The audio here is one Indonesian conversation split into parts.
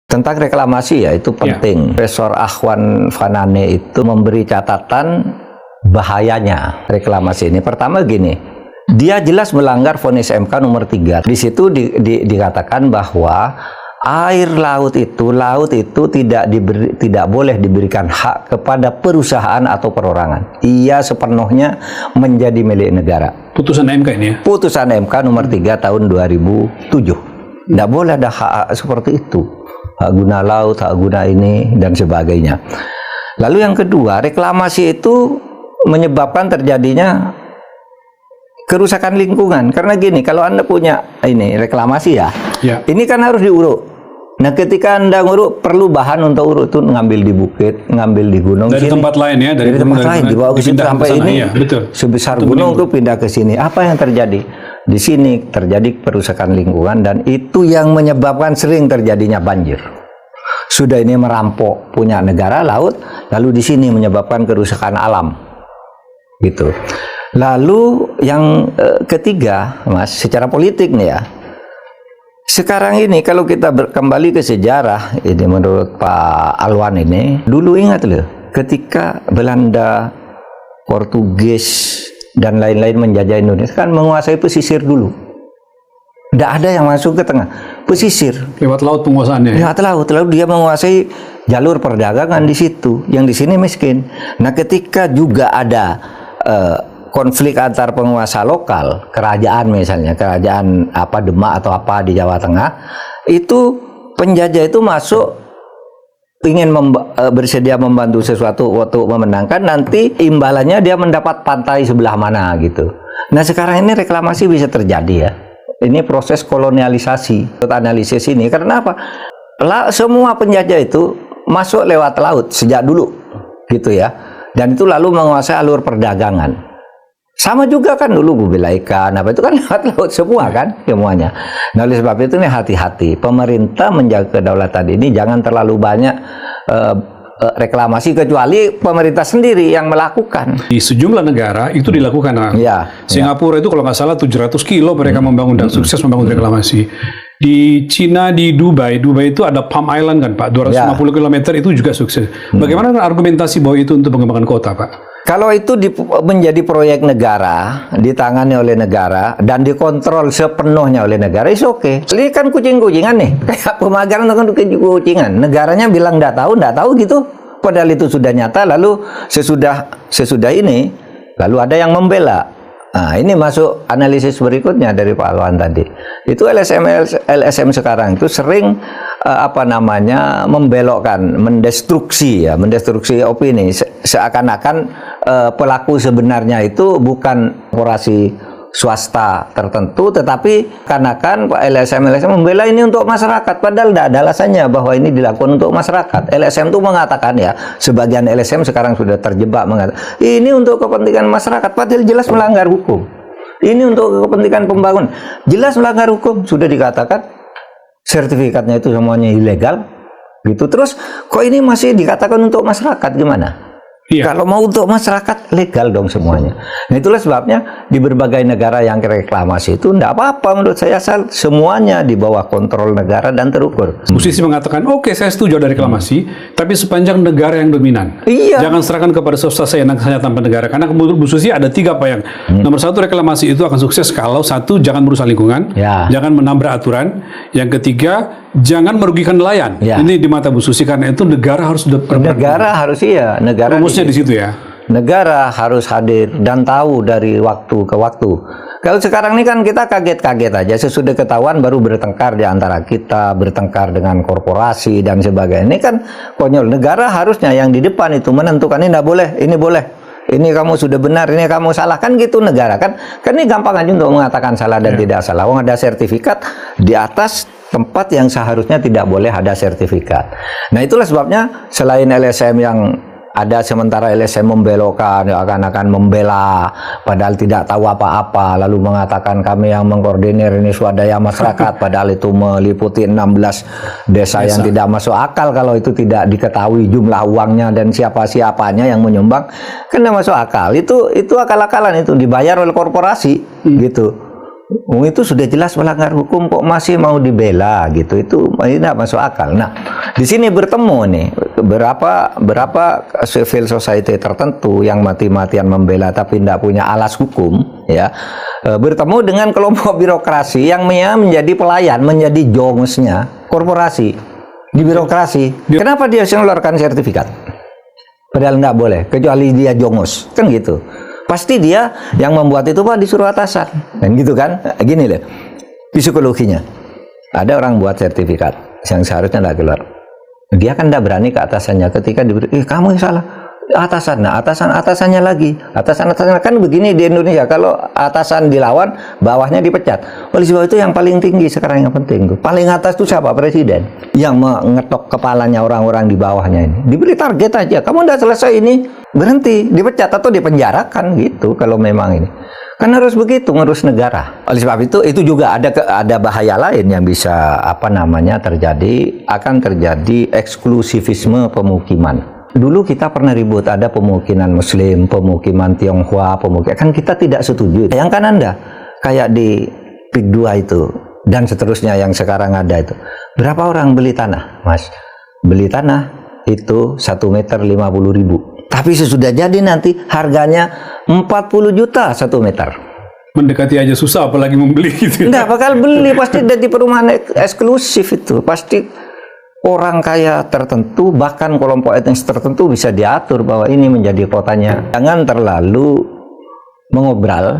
Tentang reklamasi ya itu penting. Profesor Ahwan Fanane itu memberi catatan bahayanya reklamasi ini. Pertama gini, dia jelas melanggar vonis MK nomor 3. Di situ dikatakan bahwa air laut itu tidak boleh diberikan hak kepada perusahaan atau perorangan. Ia sepenuhnya menjadi milik negara. Putusan MK ini ya? Putusan MK nomor 3 tahun 2007. Tidak boleh ada hak seperti itu. Hak guna laut, hak guna ini, dan sebagainya. Lalu yang kedua, reklamasi itu menyebabkan terjadinya kerusakan lingkungan. Karena gini, kalau Anda punya ini reklamasi ya, ini kan harus diuruk. Nah, ketika Anda nguruk, perlu bahan untuk uruk itu ngambil di bukit, ngambil di gunung. Dari tempat lain ya? Dari tempat lain, dibawa ke situ sampai ini, ya, betul. Sebesar gunung itu pindah ke sini. Apa yang terjadi? Di sini terjadi perusakan lingkungan dan itu yang menyebabkan sering terjadinya banjir. Sudah ini merampok punya negara laut, lalu di sini menyebabkan kerusakan alam. Gitu. Lalu yang ketiga, Mas, secara politik nih ya. Sekarang ini kalau kita kembali ke sejarah, ini menurut Pak Alwan ini, dulu ingat loh, ketika Belanda, Portugis, dan lain-lain menjajah Indonesia kan menguasai pesisir dulu. Tidak ada yang masuk ke tengah, pesisir. Lewat laut penguasaannya. Lewat laut, lalu dia menguasai jalur perdagangan di situ, yang di sini miskin. Nah, ketika juga ada konflik antar penguasa lokal, kerajaan misalnya, kerajaan apa Demak atau apa di Jawa Tengah, itu penjajah itu masuk ingin bersedia membantu sesuatu waktu memenangkan, nanti imbalannya dia mendapat pantai sebelah mana gitu. Nah, sekarang ini reklamasi bisa terjadi ya. Ini proses kolonialisasi. Analisis ini karena apa? Semua penjajah itu masuk lewat laut sejak dulu gitu ya. Dan itu lalu menguasai alur perdagangan. Sama juga kan dulu bubila ikan apa itu kan lewat laut semua kan semuanya. Nah, oleh sebab itu nih hati-hati pemerintah menjaga kedaulatan ini, jangan terlalu banyak reklamasi kecuali pemerintah sendiri yang melakukan. Di sejumlah negara itu dilakukan. Ya, Singapura itu kalau nggak salah 700 kilo mereka membangun dan sukses membangun reklamasi. Di Cina, di Dubai itu ada Palm Island kan Pak, 250 km itu juga sukses. Bagaimana argumentasi bahwa itu untuk pengembangan kota Pak? Kalau itu menjadi proyek negara, ditangani oleh negara, dan dikontrol sepenuhnya oleh negara, is oke. Ini kan kucing-kucingan nih, kayak pemagaran itu kan kucing-kucingan. Negaranya bilang nggak tahu gitu. Padahal itu sudah nyata, lalu sesudah ini, lalu ada yang membela. Nah, ini masuk analisis berikutnya dari Pak Alwan tadi. Itu LSM sekarang itu sering membelokkan, mendestruksi opini, seakan-akan pelaku sebenarnya itu bukan korporasi swasta tertentu, tetapi karena-kan LSM membela ini untuk masyarakat, padahal tidak ada alasannya bahwa ini dilakukan untuk masyarakat. LSM itu mengatakan ya, sebagian LSM sekarang sudah terjebak mengatakan ini untuk kepentingan masyarakat, padahal jelas melanggar hukum. Ini untuk kepentingan pembangunan, jelas melanggar hukum, sudah dikatakan sertifikatnya itu semuanya ilegal gitu. Terus kok ini masih dikatakan untuk masyarakat, gimana? Iya. Kalau mau untuk masyarakat legal dong semuanya. Nah, itulah sebabnya di berbagai negara yang reklamasi itu tidak apa-apa menurut saya, asal semuanya di bawah kontrol negara dan terukur. Musisi mengatakan, oke, saya setuju ada reklamasi, tapi sepanjang negara yang dominan. Iya. Jangan serahkan kepada swasta hanya tanpa negara. Karena menurut Bu Susi ada 3 Pak yang. Nomor 1, reklamasi itu akan sukses kalau 1, jangan merusak lingkungan, jangan menabrak aturan. Yang ketiga, jangan merugikan nelayan. Ini di mata Bu Susi, karena itu negara harus negara di situ ya. Negara harus hadir dan tahu dari waktu ke waktu. Kalau sekarang ini kan kita kaget-kaget aja, sesudah ketahuan baru bertengkar di antara kita, bertengkar dengan korporasi dan sebagainya. Ini kan konyol. Negara harusnya yang di depan itu menentukan ini tidak boleh, ini boleh. Ini kamu sudah benar, ini kamu salah, kan gitu negara kan. Kan ini gampang aja untuk mengatakan salah dan tidak salah. Wong ada sertifikat di atas tempat yang seharusnya tidak boleh ada sertifikat. Nah, itulah sebabnya selain LSM yang ada, sementara LSM membelokkan, akan membela padahal tidak tahu apa-apa, lalu mengatakan kami yang mengkoordinir ini swadaya masyarakat, padahal itu meliputi 16 desa yang tidak masuk akal kalau itu tidak diketahui jumlah uangnya dan siapa-siapanya yang menyumbang, kan tidak masuk akal. Itu akal-akalan, itu dibayar oleh korporasi gitu. Itu sudah jelas melanggar hukum kok masih mau dibela gitu, itu tidak masuk akal. Nah, Di sini bertemu nih berapa civil society tertentu yang mati-matian membela tapi tidak punya alas hukum, ya, bertemu dengan kelompok birokrasi yang menjadi pelayan, menjadi jongsnya korporasi di birokrasi. Kenapa dia harus mengeluarkan sertifikat? Padahal nggak boleh, kecuali dia jongos, kan gitu. Pasti dia yang membuat itu Pak disuruh atasan, dan gitu kan? Gini deh, psikologinya. Ada orang buat sertifikat yang seharusnya nggak keluar. Dia kan tidak berani ke atasannya ketika diberi, kamu yang salah, atasan, nah atasannya lagi, atasannya kan begini di Indonesia, kalau atasan dilawan, bawahnya dipecat. Oleh sebab itu yang paling tinggi sekarang yang penting, paling atas itu siapa? Presiden, yang mengetok kepalanya orang-orang di bawahnya ini, diberi target aja, kamu udah selesai ini, berhenti, dipecat atau dipenjarakan gitu, kalau memang ini. Kan harus begitu ngurus negara. Oleh sebab itu juga ada bahaya lain yang bisa terjadi, akan terjadi eksklusivisme pemukiman. Dulu kita pernah ribut, ada pemukiman Muslim, pemukiman Tionghoa, kan kita tidak setuju. Yang kan Anda kayak di PIK 2 itu dan seterusnya yang sekarang ada itu. Berapa orang beli tanah, Mas? Beli tanah itu 1 meter 50.000. Tapi sesudah jadi nanti harganya 40 juta 1 meter. Mendekati aja susah, apalagi membeli gitu. Nggak bakal beli, pasti dari perumahan eksklusif itu. Pasti orang kaya tertentu, bahkan kelompok etnis tertentu bisa diatur bahwa ini menjadi kotanya. Jangan terlalu mengobral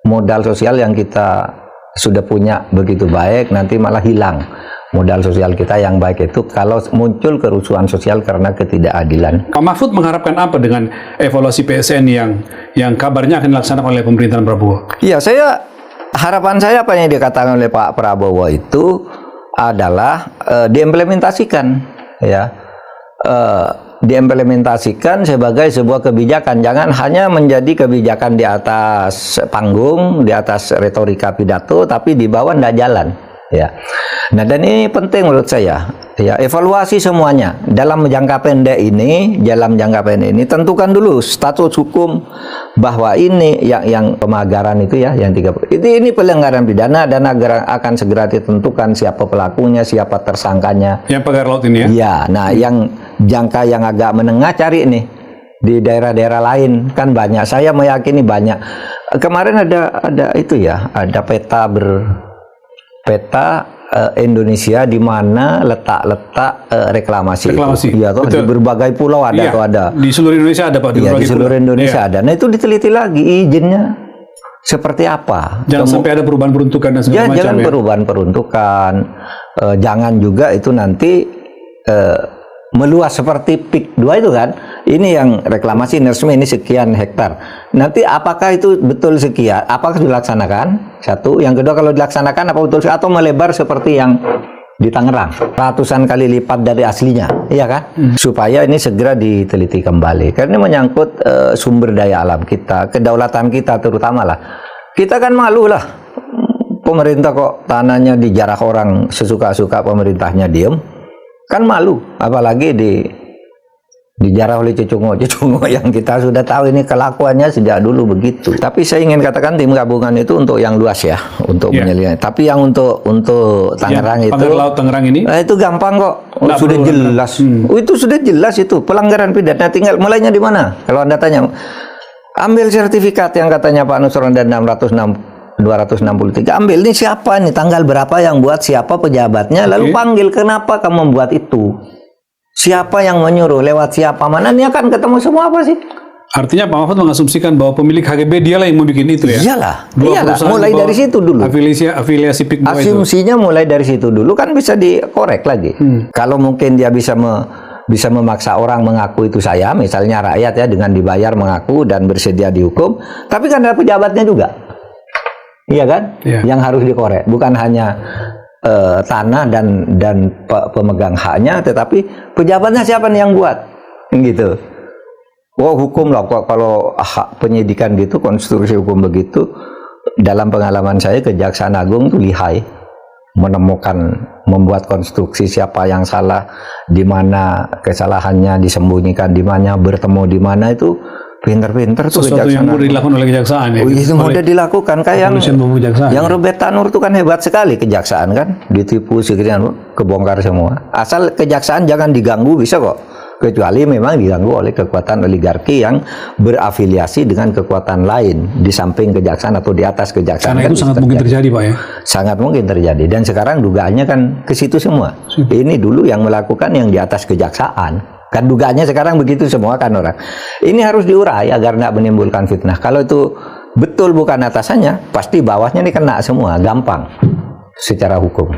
modal sosial yang kita sudah punya begitu baik, nanti malah hilang. Modal sosial kita yang baik itu kalau muncul kerusuhan sosial karena ketidakadilan. Pak Mahfud mengharapkan apa dengan evaluasi PSN yang kabarnya akan dilaksanakan oleh pemerintahan Prabowo? Iya, harapan saya apa yang dikatakan oleh Pak Prabowo itu adalah diimplementasikan, ya, diimplementasikan sebagai sebuah kebijakan. Jangan hanya menjadi kebijakan di atas panggung, di atas retorika pidato, tapi di bawah tidak jalan. Ya, nah dan ini penting menurut saya. Ya, evaluasi semuanya dalam jangka pendek ini, tentukan dulu status hukum bahwa ini yang pemagaran itu ya, yang 30 ini pelanggaran pidana dan akan segera ditentukan siapa pelakunya, siapa tersangkanya. Yang pagar laut ini ya? Ya, nah yang jangka yang agak menengah cari nih di daerah-daerah lain kan banyak. Saya meyakini banyak. Kemarin ada itu ya, ada peta Indonesia di mana letak reklamasi. Iya, toh di berbagai pulau ada, iya, tuh ada. Di seluruh Indonesia ada Pak. Di seluruh Indonesia ada. Nah itu diteliti lagi izinnya seperti apa. Jangan sampai ada perubahan peruntukan dan segala macam. Jangan perubahan peruntukan. Jangan juga itu nanti meluas seperti PIK 2 itu kan. Ini yang reklamasi resmi ini sekian hektar. Nanti apakah itu betul sekian? Apakah dilaksanakan? Satu. Yang kedua, kalau dilaksanakan apa betul atau melebar seperti yang di Tangerang, ratusan kali lipat dari aslinya, iya kan? Supaya ini segera diteliti kembali. Karena ini menyangkut sumber daya alam kita, kedaulatan kita terutama lah. Kita kan malu lah. Pemerintah kok tanahnya dijarah orang sesuka-suka, pemerintahnya diem. Kan malu, apalagi dijarah oleh cecungo yang kita sudah tahu ini kelakuannya sejak dulu begitu. Tapi saya ingin katakan tim gabungan itu untuk yang luas ya, untuk menyelidiki. Tapi yang untuk Tangerang itu, Laut Tangerang ini, itu gampang kok, sudah jelas. Itu sudah jelas itu pelanggaran pidana. Tinggal mulainya di mana? Kalau Anda tanya, ambil sertifikat yang katanya Pak Nusron dan 263, ambil ini siapa nih, tanggal berapa yang buat, siapa pejabatnya, lalu panggil, kenapa kamu membuat itu? Siapa yang menyuruh, lewat siapa, mana, ini akan ketemu semua apa sih? Artinya Pak Mahfud mengasumsikan bahwa pemilik HGB dialah yang membuat itu ya? Iyalah, mulai dari situ dulu. Afiliasi PIK 2 asumsinya itu. Mulai dari situ dulu, kan bisa dikorek lagi. Kalau mungkin dia bisa memaksa orang mengaku itu saya, misalnya rakyat ya, dengan dibayar mengaku dan bersedia dihukum, tapi kan ada pejabatnya juga. Iya kan? Ya. Yang harus dikorek, bukan hanya tanah dan pemegang haknya, tetapi pejabatnya siapa nih yang buat, gitu. Oh hukum lah, kalau hak penyidikan gitu, konstruksi hukum begitu, dalam pengalaman saya Kejaksaan Agung itu lihai membuat konstruksi siapa yang salah, di mana kesalahannya disembunyikan, di mana bertemu, di mana itu Pinter-pinter tuh sesuatu yang mudah dilakukan oleh kejaksaan ya. Oh, itu mudah dilakukan kayak yang Robert Tanur itu kan hebat sekali kejaksaan kan, ditipu sekian kebongkar semua. Asal kejaksaan jangan diganggu bisa kok. Kecuali memang diganggu oleh kekuatan oligarki yang berafiliasi dengan kekuatan lain di samping kejaksaan atau di atas kejaksaan. Karena itu sangat mungkin terjadi, Pak ya. Sangat mungkin terjadi dan sekarang dugaannya kan ke situ semua. Ini dulu yang melakukan yang di atas kejaksaan. Kan dugaannya sekarang begitu semua kan orang. Ini harus diurai agar tidak menimbulkan fitnah. Kalau itu betul bukan atasannya, pasti bawahnya ini kena semua, gampang secara hukum.